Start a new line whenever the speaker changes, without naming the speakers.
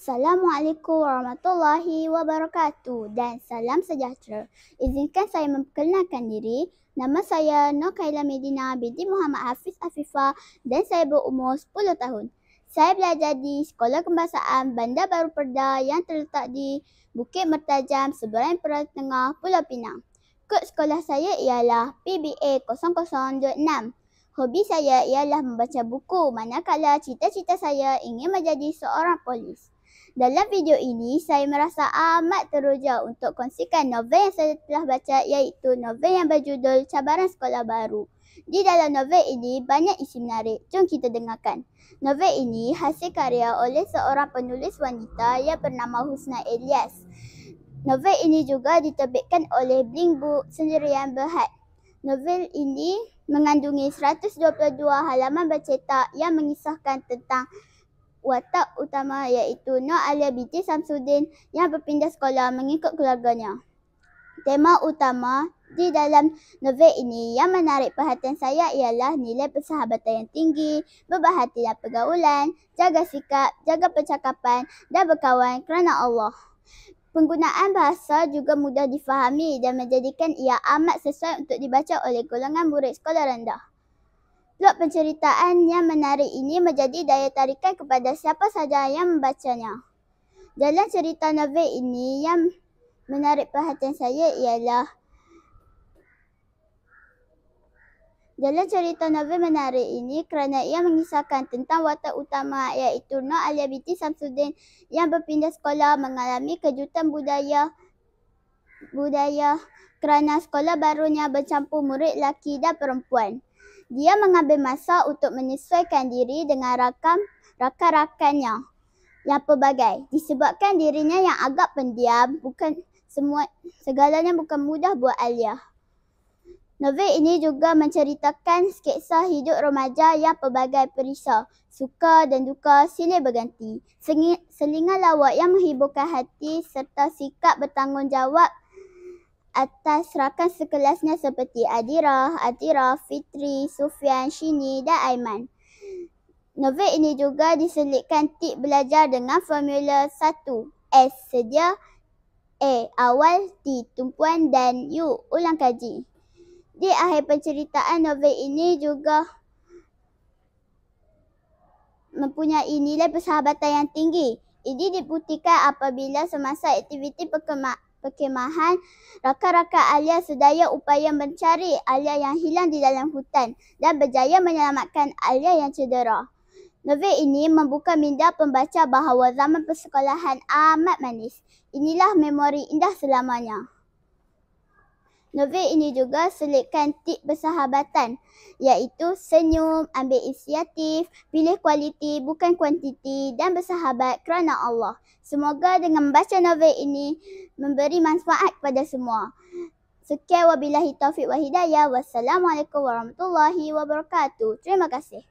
Assalamualaikum warahmatullahi wabarakatuh dan salam sejahtera. Izinkan saya memperkenalkan diri. Nama saya Nur Khaila Medina binti Muhammad Hafiz Afifah dan saya berumur 10 tahun. Saya belajar di Sekolah Kebangsaan Bandar Baru Perda yang terletak di Bukit Mertajam, Seberang Perang Tengah, Pulau Pinang. Kod sekolah saya ialah PBA 0026. Hobi saya ialah membaca buku, manakala cita-cita saya ingin menjadi seorang polis. Dalam video ini, saya merasa amat teruja untuk kongsikan novel yang saya telah baca, iaitu novel yang berjudul Cabaran Sekolah Baru. Di dalam novel ini, banyak isi menarik. Jom kita dengarkan. Novel ini hasil karya oleh seorang penulis wanita yang bernama Husna Elias. Novel ini juga diterbitkan oleh Blink Book Sendirian Berhad. Novel ini mengandungi 122 halaman bercetak yang mengisahkan tentang watak utama iaitu Nur Alia binti Samsudin yang berpindah sekolah mengikut keluarganya. Tema utama di dalam novel ini yang menarik perhatian saya ialah nilai persahabatan yang tinggi, berbahati dalam pergaulan, jaga sikap, jaga percakapan dan berkawan kerana Allah. Penggunaan bahasa juga mudah difahami dan menjadikan ia amat sesuai untuk dibaca oleh golongan murid sekolah rendah. Plot penceritaan yang menarik ini menjadi daya tarikan kepada siapa sahaja yang membacanya. Dalam cerita novel ini yang menarik perhatian saya ialah kerana ia mengisahkan tentang watak utama iaitu Nur Alia binti Samsudin yang berpindah sekolah mengalami kejutan budaya kerana sekolah barunya bercampur murid lelaki dan perempuan. Dia mengambil masa untuk menyesuaikan diri dengan rakan-rakannya yang pelbagai. Disebabkan dirinya yang agak pendiam, segalanya bukan mudah buat Alia. Novel ini juga menceritakan sketsa hidup remaja yang pelbagai perisau, suka dan duka silih berganti. Selingan lawak yang menghiburkan hati serta sikap bertanggungjawab atas rakan sekelasnya seperti Adira, Fitri, Sufian, Shini dan Aiman. Novel ini juga diselitkan tip belajar dengan formula 1. S. Sedia, A. Awal, T. Tumpuan dan U. Ulang kaji. Di akhir penceritaan, novel ini juga mempunyai nilai persahabatan yang tinggi. Ini dibuktikan apabila semasa aktiviti perkemahan, rakan-rakan Alia sedaya upaya mencari Alia yang hilang di dalam hutan dan berjaya menyelamatkan Alia yang cedera. Novel ini membuka minda pembaca bahawa zaman persekolahan amat manis. Inilah memori indah selamanya. Novel ini juga selitkan tip persahabatan iaitu senyum, ambil inisiatif, pilih kualiti bukan kuantiti dan bersahabat kerana Allah. Semoga dengan membaca novel ini memberi manfaat kepada semua. Sekian wabillahi taufiq wa hidayah. Wassalamualaikum warahmatullahi wabarakatuh. Terima kasih.